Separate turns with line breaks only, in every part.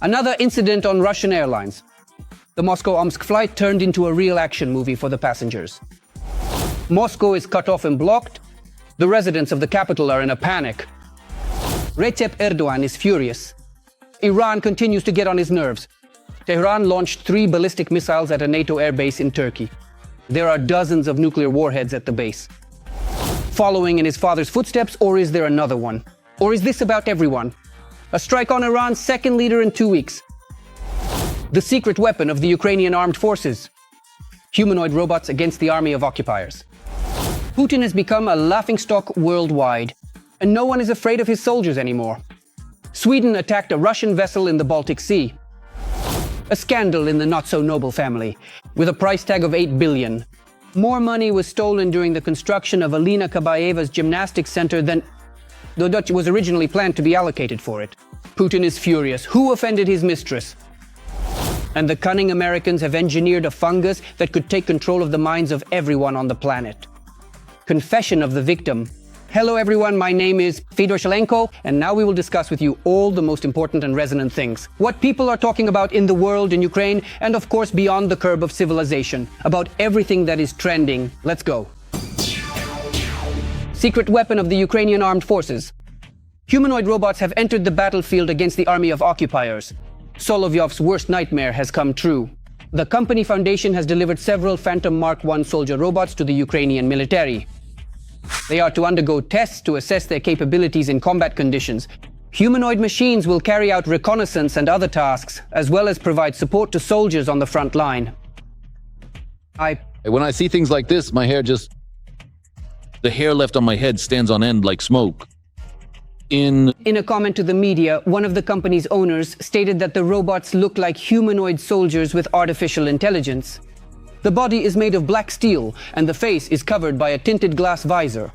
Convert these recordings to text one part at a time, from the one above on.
Another incident on Russian airlines. The Moscow-Omsk flight turned into a real action movie for the passengers. Moscow is cut off and blocked. The residents of the capital are in a panic. Recep Erdogan is furious. Iran continues to get on his nerves. Tehran launched 3 ballistic missiles at a NATO airbase in Turkey. There are dozens of nuclear warheads at the base. Following in his father's footsteps, or is there another one? Or is this about everyone? A strike on Iran's second leader in 2 weeks. The secret weapon of the Ukrainian armed forces. Humanoid robots against the army of occupiers. Putin has become a laughingstock worldwide, and no one is afraid of his soldiers anymore. Sweden attacked a Russian vessel in the Baltic Sea. A scandal in the not-so-noble family, with a price tag of 8 billion. More money was stolen during the construction of Alina Kabaeva's gymnastics center than the Dutch was originally planned to be allocated for it. Putin is furious. Who offended his mistress? And the cunning Americans have engineered a fungus that could take control of the minds of everyone on the planet. Confession of the victim. Hello everyone, my name is Fedor Shalenko, and now we will discuss with you all the most important and resonant things. What people are talking about in the world, in Ukraine, and of course beyond the curb of civilization. About everything that is trending. Let's go. Secret weapon of the Ukrainian armed forces. Humanoid robots have entered the battlefield against the army of occupiers. Solovyov's worst nightmare has come true. The company foundation has delivered several Phantom Mark I soldier robots to the Ukrainian military. They are to undergo tests to assess their capabilities in combat conditions. Humanoid machines will carry out reconnaissance and other tasks, as well as provide support to soldiers on the front line.
When I see things like this, the hair left on my head stands on end like smoke. In
a comment to the media, one of the company's owners stated that the robots look like humanoid soldiers with artificial intelligence. The body is made of black steel, and the face is covered by a tinted glass visor.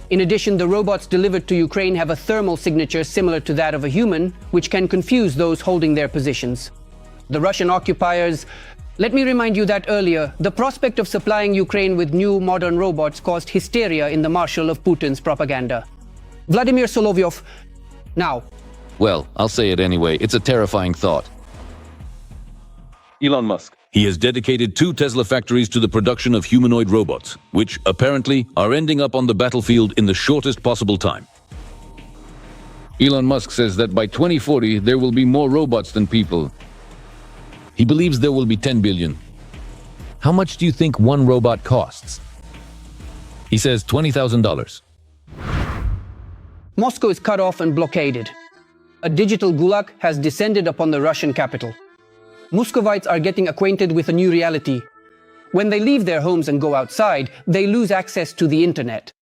In addition, the robots delivered to Ukraine have a thermal signature similar to that of a human, which can confuse those holding their positions. The Russian occupiers... Let me remind you that earlier, the prospect of supplying Ukraine with new modern robots caused hysteria in the marshal of Putin's propaganda. Vladimir Solovyov. Now.
Well, I'll say it anyway. It's a terrifying thought.
Elon Musk.
He has dedicated 2 Tesla factories to the production of humanoid robots, which, apparently, are ending up on the battlefield in the shortest possible time.
Elon Musk says that by 2040, there will be more robots than people. He believes there will be 10 billion.
How much do you think one robot costs?
He says $20,000.
Moscow is cut off and blockaded. A digital gulag has descended upon the Russian capital. Muscovites are getting acquainted with a new reality. When they leave their homes and go outside, they lose access to the internet.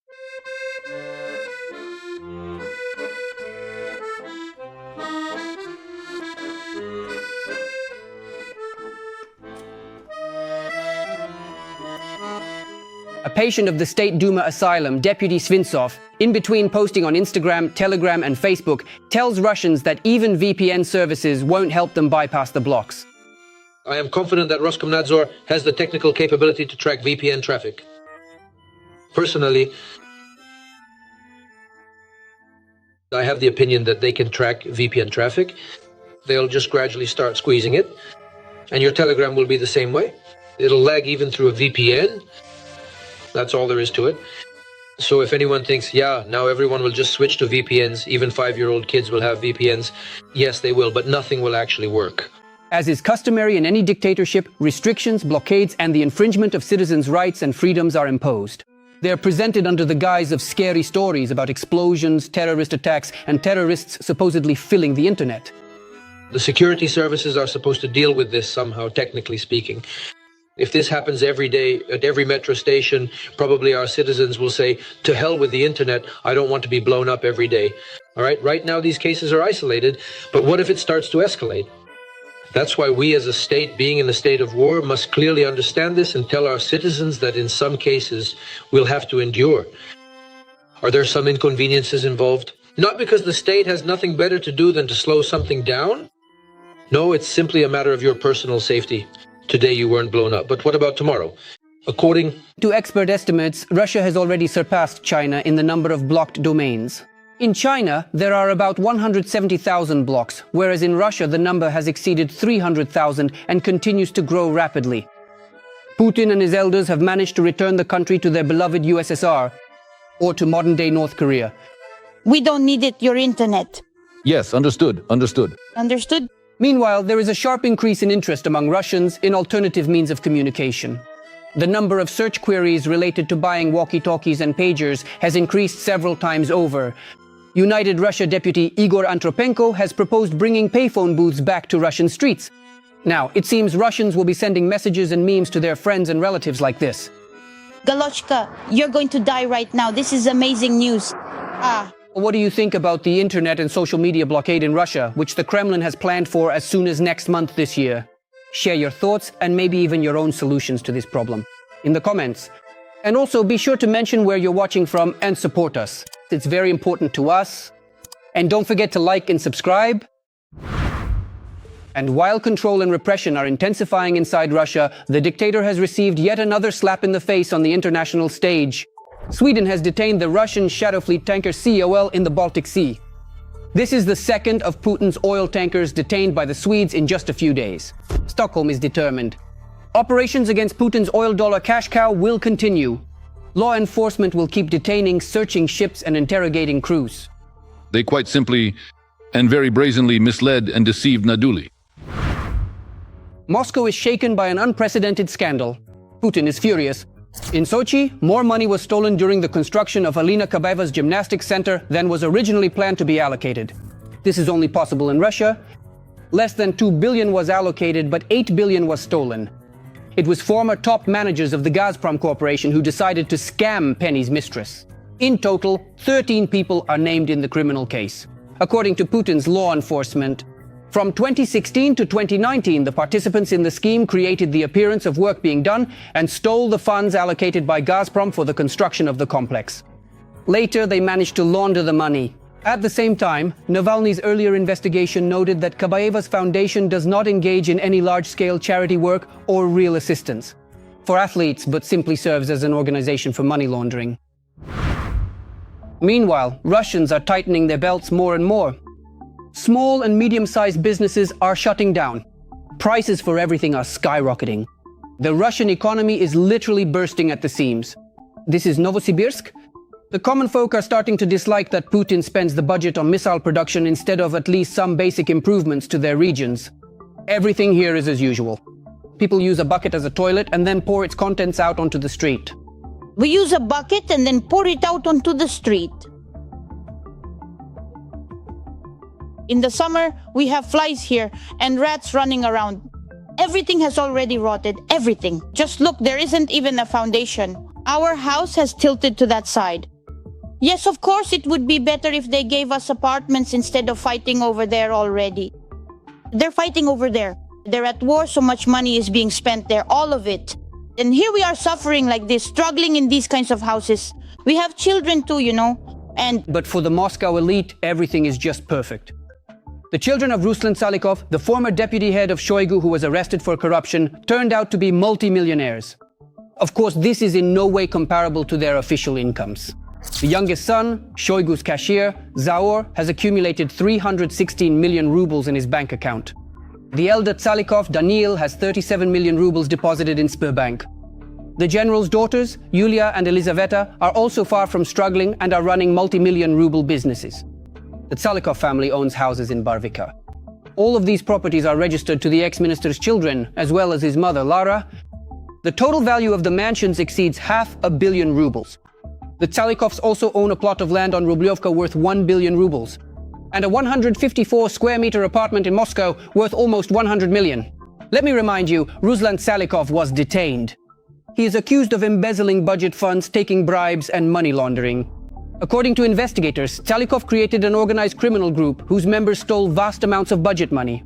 A patient of the State Duma asylum, Deputy Svintsov, in between posting on Instagram, Telegram, and Facebook, tells Russians that even VPN services won't help them bypass the blocks.
I am confident that Roskomnadzor has the technical capability to track VPN traffic. Personally, I have the opinion that they can track VPN traffic. They'll just gradually start squeezing it. And your Telegram will be the same way. It'll lag even through a VPN. That's all there is to it. So if anyone thinks, yeah, now everyone will just switch to VPNs, even 5-year-old kids will have VPNs, yes, they will, but nothing will actually work.
As is customary in any dictatorship, restrictions, blockades, and the infringement of citizens' rights and freedoms are imposed. They are presented under the guise of scary stories about explosions, terrorist attacks, and terrorists supposedly filling the internet.
The security services are supposed to deal with this somehow, technically speaking. If this happens every day at every metro station, probably our citizens will say, to hell with the internet, I don't want to be blown up every day. All right, right now these cases are isolated, but what if it starts to escalate? That's why we as a state, being in a state of war, must clearly understand this and tell our citizens that in some cases we'll have to endure. Are there some inconveniences involved? Not because the state has nothing better to do than to slow something down. No, it's simply a matter of your personal safety. Today you weren't blown up, but what about tomorrow? According
to expert estimates, Russia has already surpassed China in the number of blocked domains. In China, there are about 170,000 blocks, whereas in Russia the number has exceeded 300,000 and continues to grow rapidly. Putin and his elders have managed to return the country to their beloved USSR, or to modern-day North Korea.
We don't need it, your internet.
Yes, understood.
Understood?
Meanwhile, there is a sharp increase in interest among Russians in alternative means of communication. The number of search queries related to buying walkie-talkies and pagers has increased several times over. United Russia Deputy Igor Antropenko has proposed bringing payphone booths back to Russian streets. Now, it seems Russians will be sending messages and memes to their friends and relatives like this.
Galochka, you're going to die right now. This is amazing news.
What do you think about the internet and social media blockade in Russia, which the Kremlin has planned for as soon as next month this year? Share your thoughts and maybe even your own solutions to this problem in the comments. And also be sure to mention where you're watching from and support us. It's very important to us. And don't forget to like and subscribe. And while control and repression are intensifying inside Russia, the dictator has received yet another slap in the face on the international stage. Sweden has detained the Russian shadow fleet tanker COL in the Baltic Sea. This is the second of Putin's oil tankers detained by the Swedes in just a few days. Stockholm is determined. Operations against Putin's oil dollar cash cow will continue. Law enforcement will keep detaining, searching ships and interrogating crews.
They quite simply and very brazenly misled and deceived Naduli.
Moscow is shaken by an unprecedented scandal. Putin is furious. In Sochi, more money was stolen during the construction of Alina Kabaeva's gymnastics center than was originally planned to be allocated. This is only possible in Russia. Less than 2 billion was allocated, but 8 billion was stolen. It was former top managers of the Gazprom Corporation who decided to scam Penny's mistress. In total, 13 people are named in the criminal case. According to Putin's law enforcement, from 2016 to 2019, the participants in the scheme created the appearance of work being done and stole the funds allocated by Gazprom for the construction of the complex. Later, they managed to launder the money. At the same time, Navalny's earlier investigation noted that Kabaeva's foundation does not engage in any large-scale charity work or real assistance for athletes, but simply serves as an organization for money laundering. Meanwhile, Russians are tightening their belts more and more. Small and medium-sized businesses are shutting down. Prices for everything are skyrocketing. The Russian economy is literally bursting at the seams. This is Novosibirsk. The common folk are starting to dislike that Putin spends the budget on missile production instead of at least some basic improvements to their regions. Everything here is as usual. People use a bucket as a toilet and then pour its contents out onto the street.
We use a bucket and then pour it out onto the street. In the summer, we have flies here and rats running around. Everything has already rotted, everything. Just look, there isn't even a foundation. Our house has tilted to that side. Yes, of course, it would be better if they gave us apartments instead of fighting over there already. They're fighting over there. They're at war, so much money is being spent there, all of it. And here we are suffering like this, struggling in these kinds of houses. We have children too, you know,
But for the Moscow elite, everything is just perfect. The children of Ruslan Salikov, the former deputy head of Shoigu who was arrested for corruption, turned out to be multimillionaires. Of course, this is in no way comparable to their official incomes. The youngest son, Shoigu's cashier, Zaor, has accumulated 316 million rubles in his bank account. The elder Tsalikov, Daniil, has 37 million rubles deposited in Sberbank. The general's daughters, Yulia and Elizaveta, are also far from struggling and are running multi-million ruble businesses. The Tsalikov family owns houses in Barvika. All of these properties are registered to the ex-minister's children, as well as his mother, Lara. The total value of the mansions exceeds 500 million rubles. The Tsalikovs also own a plot of land on Rublyovka worth 1 billion rubles, and a 154 square meter apartment in Moscow worth almost 100 million. Let me remind you, Ruslan Salikov was detained. He is accused of embezzling budget funds, taking bribes, and money laundering. According to investigators, Salikov created an organized criminal group whose members stole vast amounts of budget money.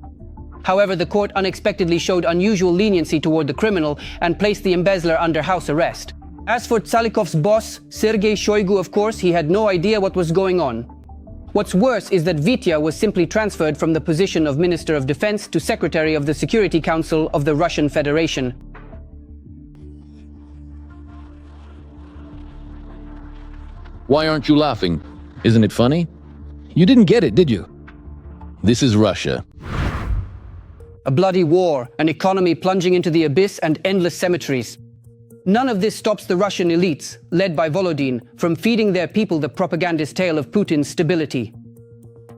However, the court unexpectedly showed unusual leniency toward the criminal and placed the embezzler under house arrest. As for Tsalikov's boss, Sergei Shoigu, of course, he had no idea what was going on. What's worse is that Vitya was simply transferred from the position of Minister of Defense to Secretary of the Security Council of the Russian Federation.
Why aren't you laughing? Isn't it funny?
You didn't get it, did you?
This is Russia.
A bloody war, an economy plunging into the abyss, and endless cemeteries. None of this stops the Russian elites, led by Volodin, from feeding their people the propagandist tale of Putin's stability.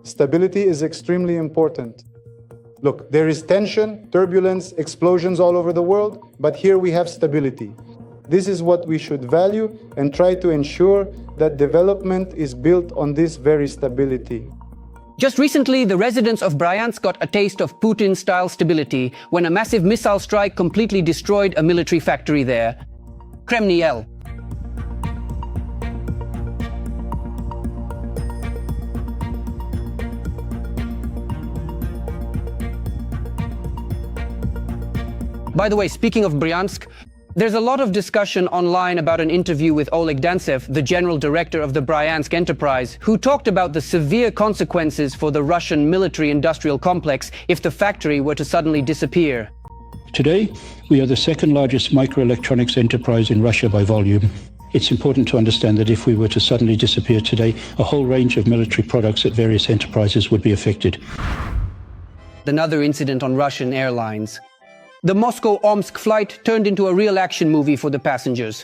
Stability is extremely important. Look, there is tension, turbulence, explosions all over the world, but here we have stability. This is what we should value and try to ensure that development is built on this very stability.
Just recently, the residents of Bryansk got a taste of Putin-style stability when a massive missile strike completely destroyed a military factory there. Kremniel. By the way, speaking of Bryansk, there's a lot of discussion online about an interview with Oleg Dantsev, the general director of the Bryansk enterprise, who talked about the severe consequences for the Russian military-industrial complex if the factory were to suddenly disappear.
Today, we are the second largest microelectronics enterprise in Russia by volume. It's important to understand that if we were to suddenly disappear today, a whole range of military products at various enterprises would be affected.
Another incident on Russian airlines. The Moscow-Omsk flight turned into a real action movie for the passengers.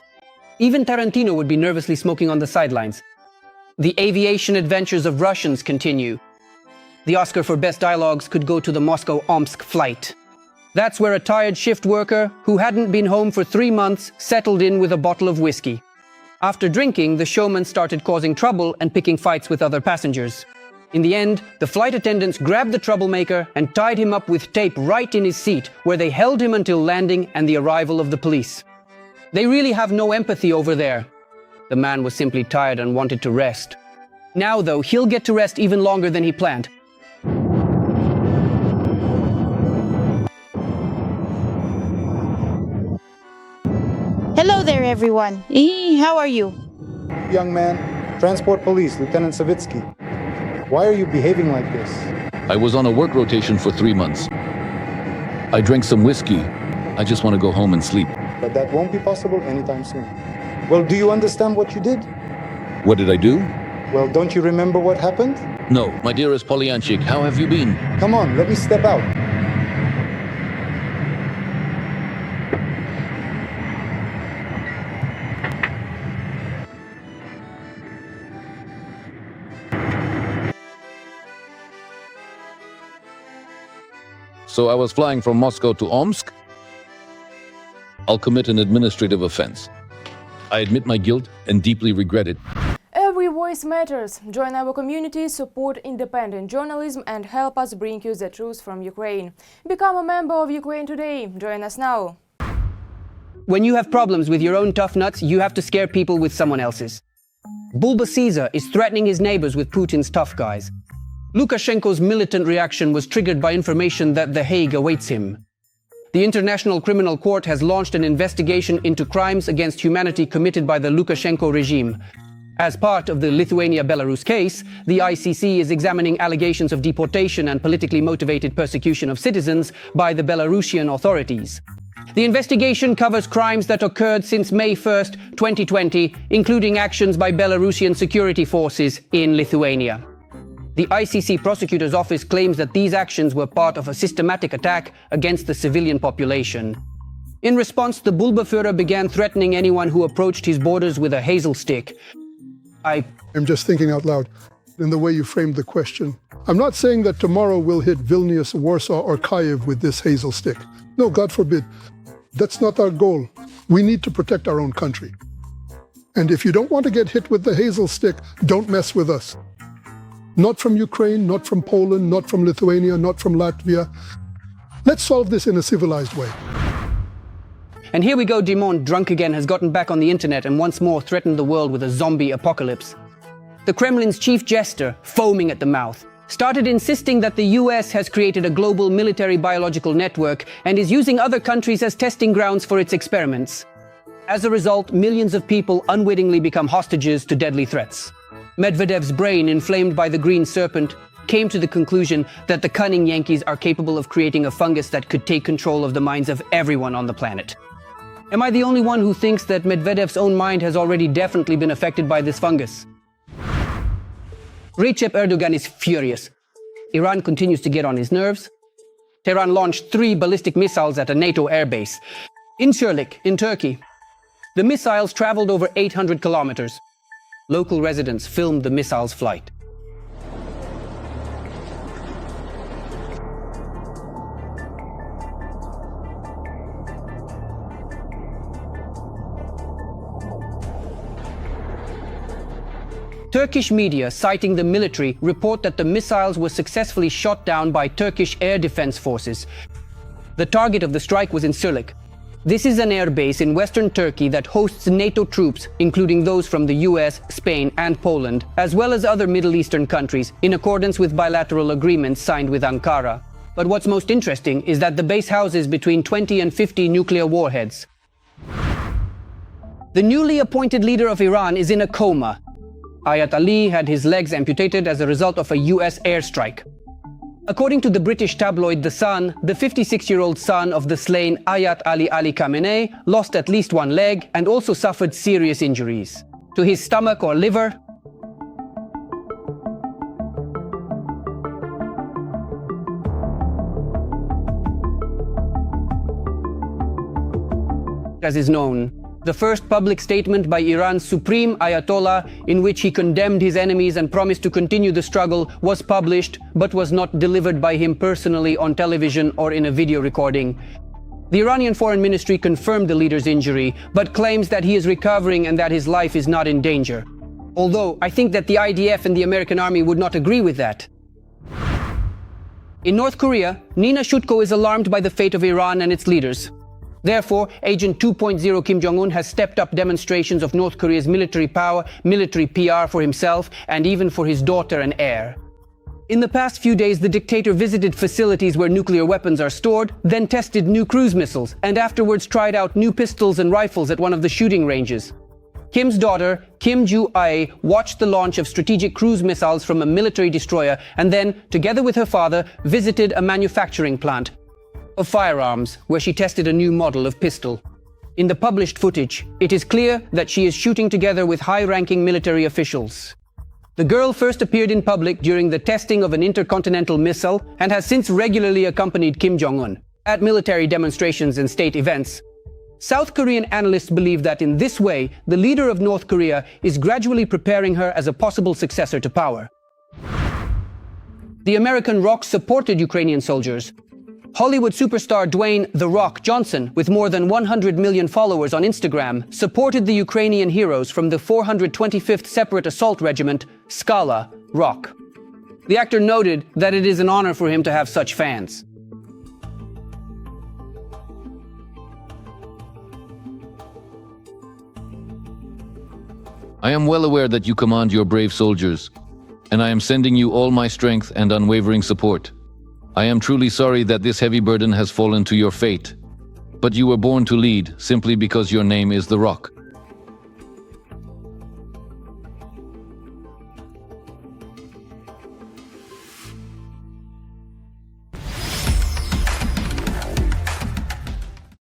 Even Tarantino would be nervously smoking on the sidelines. The aviation adventures of Russians continue. The Oscar for Best Dialogues could go to the Moscow-Omsk flight. That's where a tired shift worker, who hadn't been home for 3 months, settled in with a bottle of whiskey. After drinking, the showman started causing trouble and picking fights with other passengers. In the end, the flight attendants grabbed the troublemaker and tied him up with tape right in his seat, where they held him until landing and the arrival of the police. They really have no empathy over there. The man was simply tired and wanted to rest. Now, though, he'll get to rest even longer than he planned.
Hello there, everyone. How are you?
Young man, Transport Police, Lieutenant Savitsky. Why are you behaving like this?
I was on a work rotation for 3 months. I drank some whiskey. I just want to go home and sleep.
But that won't be possible anytime soon. Well, do you understand what you did?
What did I do?
Well, don't you remember what happened?
No, my dearest Polyanchik, how have you been?
Come on, let me step out.
So I was flying from Moscow to Omsk? I'll commit an administrative offense. I admit my guilt and deeply regret it.
Every voice matters. Join our community, support independent journalism and help us bring you the truth from Ukraine. Become a member of Ukraine Today. Join us now.
When you have problems with your own tough nuts, you have to scare people with someone else's. Bulba Caesar is threatening his neighbors with Putin's tough guys. Lukashenko's militant reaction was triggered by information that The Hague awaits him. The International Criminal Court has launched an investigation into crimes against humanity committed by the Lukashenko regime. As part of the Lithuania-Belarus case, the ICC is examining allegations of deportation and politically motivated persecution of citizens by the Belarusian authorities. The investigation covers crimes that occurred since May 1st, 2020, including actions by Belarusian security forces in Lithuania. The ICC prosecutor's office claims that these actions were part of a systematic attack against the civilian population. In response, the Bulba-Führer began threatening anyone who approached his borders with a hazel stick.
I'm just thinking out loud in the way you framed the question. I'm not saying that tomorrow we'll hit Vilnius, Warsaw, or Kyiv with this hazel stick. No, God forbid. That's not our goal. We need to protect our own country. And if you don't want to get hit with the hazel stick, don't mess with us. Not from Ukraine, not from Poland, not from Lithuania, not from Latvia. Let's solve this in a civilized way.
And here we go, Dimon, drunk again, has gotten back on the internet and once more threatened the world with a zombie apocalypse. The Kremlin's chief jester, foaming at the mouth, started insisting that the US has created a global military biological network and is using other countries as testing grounds for its experiments. As a result, millions of people unwittingly become hostages to deadly threats. Medvedev's brain, inflamed by the green serpent, came to the conclusion that the cunning Yankees are capable of creating a fungus that could take control of the minds of everyone on the planet. Am I the only one who thinks that Medvedev's own mind has already definitely been affected by this fungus? Recep Erdogan is furious. Iran continues to get on his nerves. Tehran launched 3 ballistic missiles at a NATO airbase in Incirlik, in Turkey. The missiles traveled over 800 kilometers. Local residents filmed the missile's flight. Turkish media, citing the military, report that the missiles were successfully shot down by Turkish air defense forces. The target of the strike was in Incirlik. This is an air base in western Turkey that hosts NATO troops, including those from the US, Spain, and Poland, as well as other Middle Eastern countries, in accordance with bilateral agreements signed with Ankara. But what's most interesting is that the base houses between 20 and 50 nuclear warheads. The newly appointed leader of Iran is in a coma. Ayat Ali had his legs amputated as a result of a US airstrike. According to the British tabloid The Sun, the 56-year-old son of the slain Ayat Ali Khamenei lost at least one leg and also suffered serious injuries to his stomach or liver. As is known, the first public statement by Iran's supreme Ayatollah, in which he condemned his enemies and promised to continue the struggle, was published, but was not delivered by him personally on television or in a video recording. The Iranian Foreign Ministry confirmed the leader's injury, but claims that he is recovering and that his life is not in danger. Although, I think that the IDF and the American army would not agree with that. In North Korea, Nina Shutko is alarmed by the fate of Iran and its leaders. Therefore, Agent 2.0 Kim Jong-un has stepped up demonstrations of North Korea's military power, military PR for himself, and even for his daughter and heir. In the past few days, the dictator visited facilities where nuclear weapons are stored, then tested new cruise missiles, and afterwards tried out new pistols and rifles at one of the shooting ranges. Kim's daughter, Kim Joo-ae, watched the launch of strategic cruise missiles from a military destroyer and then, together with her father, visited a manufacturing plant of firearms, where she tested a new model of pistol. In the published footage, it is clear that she is shooting together with high-ranking military officials. The girl first appeared in public during the testing of an intercontinental missile and has since regularly accompanied Kim Jong-un at military demonstrations and state events. South Korean analysts believe that in this way, the leader of North Korea is gradually preparing her as a possible successor to power. The American Rock supported Ukrainian soldiers. Hollywood superstar Dwayne "The Rock" Johnson, with more than 100 million followers on Instagram, supported the Ukrainian heroes from the 425th Separate Assault Regiment, Skala, Rock. The actor noted that it is an honor for him to have such fans.
I am well aware that you command your brave soldiers, and I am sending you all my strength and unwavering support. I am truly sorry that this heavy burden has fallen to your fate, but you were born to lead simply because your name is The Rock.